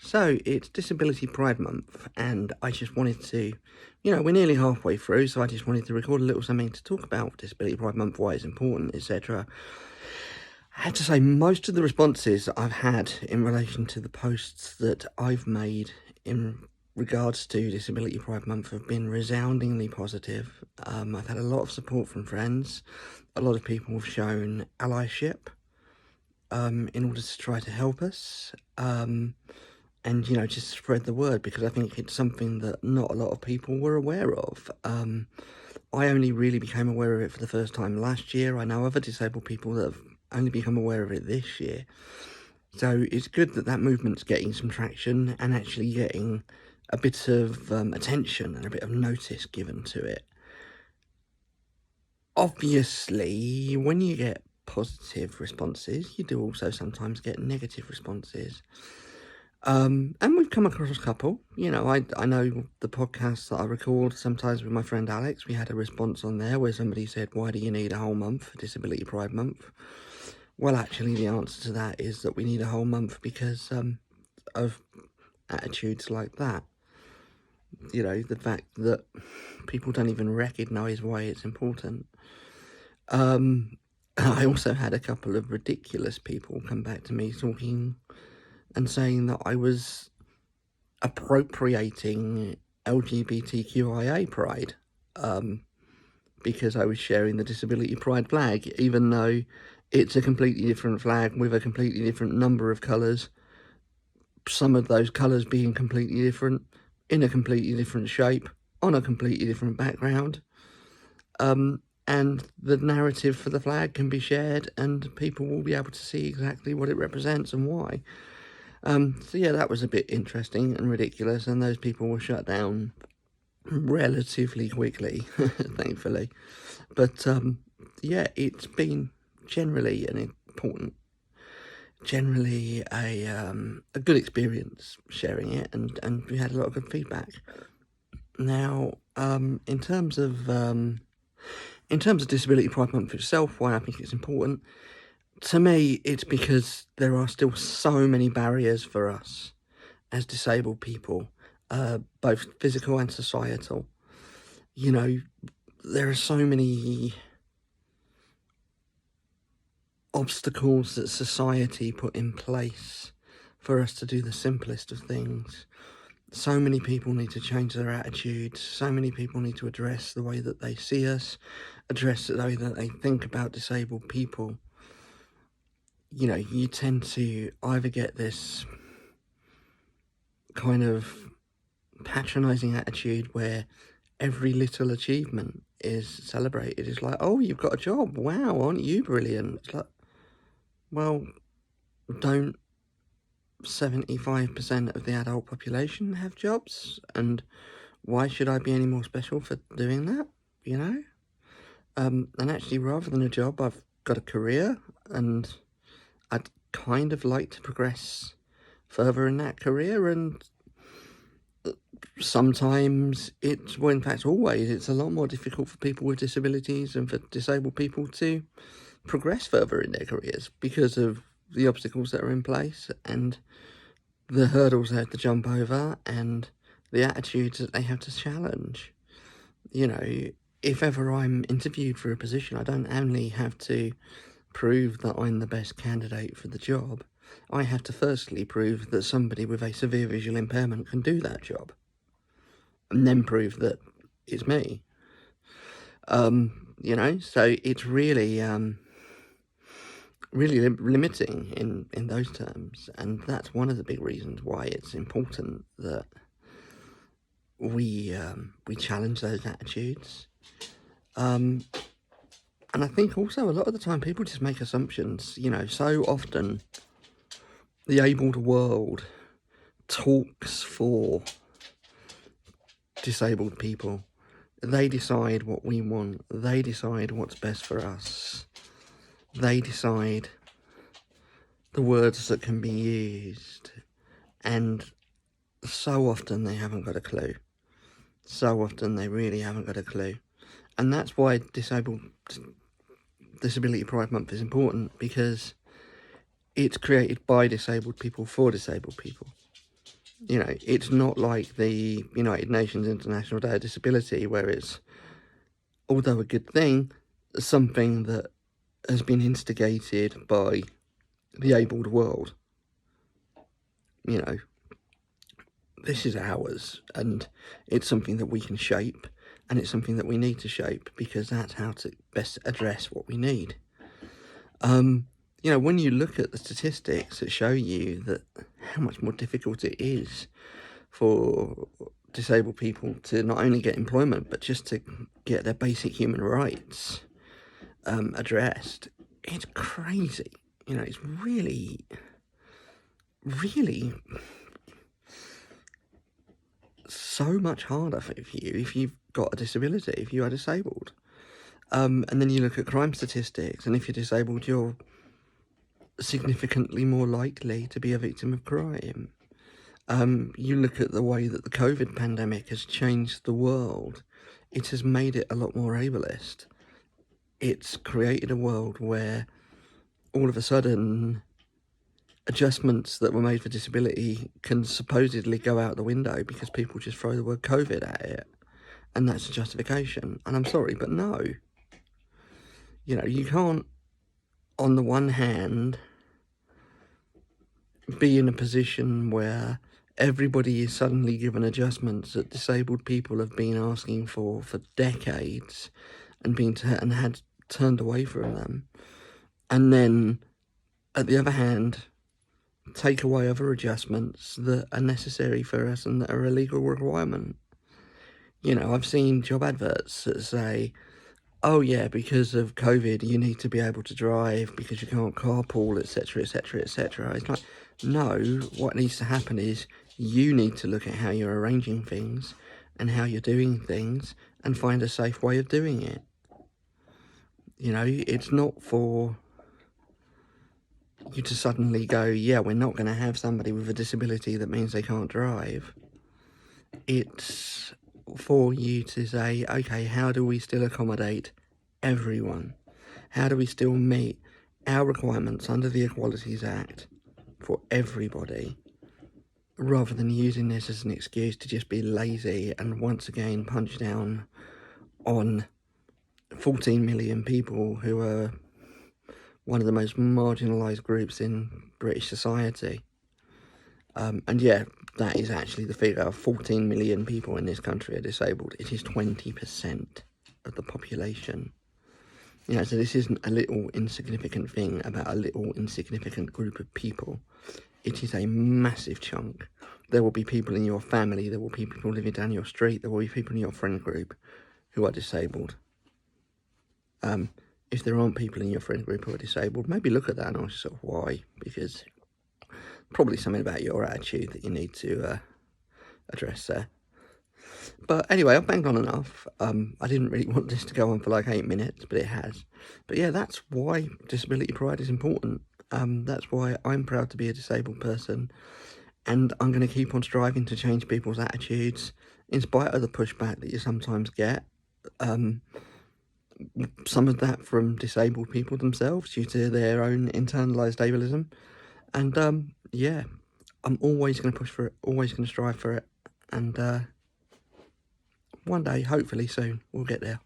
So it's Disability Pride Month, and I just wanted to, we're nearly halfway through, so I just wanted to record a little something to talk about Disability Pride Month, why it's important, etc. I have to say, most of the responses I've had in relation to the posts that I've made in regards to Disability Pride Month have been resoundingly positive. I've had a lot of support from friends. A lot of people have shown allyship in order to try to help us. And, just spread the word, because I think it's something that not a lot of people were aware of. I only really became aware of it for the first time last year. I know other disabled people that have only become aware of it this year. So it's good that that movement's getting some traction and actually getting a bit of attention and a bit of notice given to it. Obviously, when you get positive responses, you do also sometimes get negative responses. And we've come across a couple. I know the podcasts that I record sometimes with my friend Alex, we had a response on there where somebody said, why do you need a whole month for Disability Pride Month? Well, actually, the answer to that is that we need a whole month because of attitudes like that. The fact that people don't even recognise why it's important. I also had a couple of ridiculous people come back to me talking and saying that I was appropriating LGBTQIA pride because I was sharing the Disability Pride flag, even though it's a completely different flag with a completely different number of colours, some of those colours being completely different, in a completely different shape, on a completely different background. And the narrative for the flag can be shared and people will be able to see exactly what it represents and why. So yeah, that was a bit interesting and ridiculous, and those people were shut down relatively quickly, thankfully. But yeah, it's been generally a good experience sharing it, and we had a lot of good feedback. Now, in terms of Disability Pride Month itself, why I think it's important. To me, it's because there are still so many barriers for us as disabled people, both physical and societal. There are so many obstacles that society put in place for us to do the simplest of things. So many people need to change their attitudes. So many people need to address the way that they see us, address the way that they think about disabled people. You tend to either get this kind of patronising attitude where every little achievement is celebrated. It's like, oh, you've got a job. Wow, aren't you brilliant? It's like, well, don't 75% of the adult population have jobs? And why should I be any more special for doing that? And actually, rather than a job, I've got a career, and I'd kind of like to progress further in that career. And sometimes in fact always, it's a lot more difficult for people with disabilities and for disabled people to progress further in their careers because of the obstacles that are in place and the hurdles they have to jump over and the attitudes that they have to challenge. If ever I'm interviewed for a position, I don't only have to prove that I'm the best candidate for the job. I have to firstly prove that somebody with a severe visual impairment can do that job, and then prove that it's me. So it's really limiting in those terms, and that's one of the big reasons why it's important that we challenge those attitudes. And I think also a lot of the time people just make assumptions. So often the abled world talks for disabled people. They decide what we want. They decide what's best for us. They decide the words that can be used. And so often they haven't got a clue. So often they really haven't got a clue. And that's why Disability Pride Month is important, because it's created by disabled people for disabled people. You know, it's not like the United Nations International Day of Disability, where it's, although a good thing, something that has been instigated by the abled world. You know, this is ours, and it's something that we can shape, and it's something that we need to shape, because that's how to best address what we need. You know, when you look at the statistics that show you that how much more difficult it is for disabled people to not only get employment, but just to get their basic human rights addressed, it's crazy. You know, it's really, really so much harder for you if you've got a disability, if you are disabled. And then you look at crime statistics, and if you're disabled, you're significantly more likely to be a victim of crime. You look at the way that the COVID pandemic has changed the world. It has made it a lot more ableist. It's created a world where all of a sudden adjustments that were made for disability can supposedly go out the window because people just throw the word COVID at it, and that's a justification. And I'm sorry, but no. You know, you can't, on the one hand, be in a position where everybody is suddenly given adjustments that disabled people have been asking for decades and had turned away from them, and then, at the other hand, take away other adjustments that are necessary for us and that are a legal requirement. You know, I've seen job adverts that say, oh yeah, because of COVID, you need to be able to drive because you can't carpool, etc., etc., etc. It's like, no, what needs to happen is you need to look at how you're arranging things and how you're doing things and find a safe way of doing it. You know, it's not for you to suddenly go, yeah, we're not going to have somebody with a disability that means they can't drive. It's for you to say, okay, how do we still accommodate everyone? How do we still meet our requirements under the Equalities Act for everybody, rather than using this as an excuse to just be lazy and once again punch down on 14 million people who are one of the most marginalised groups in British society. And yeah, that is actually the figure. 14 million people in this country are disabled. It is 20% of the population. You know, so this isn't a little insignificant thing about a little insignificant group of people. It is a massive chunk. There will be people in your family, there will be people living down your street, there will be people in your friend group who are disabled. If there aren't people in your friend group who are disabled, maybe look at that and ask yourself why, because probably something about your attitude that you need to address there. But anyway, I've banged on enough. I didn't really want this to go on for like 8 minutes, but it has. But yeah, that's why disability pride is important. That's why I'm proud to be a disabled person, and I'm going to keep on striving to change people's attitudes, in spite of the pushback that you sometimes get. Some of that from disabled people themselves due to their own internalised ableism. And yeah, I'm always going to push for it, always going to strive for it, and one day, hopefully soon, we'll get there.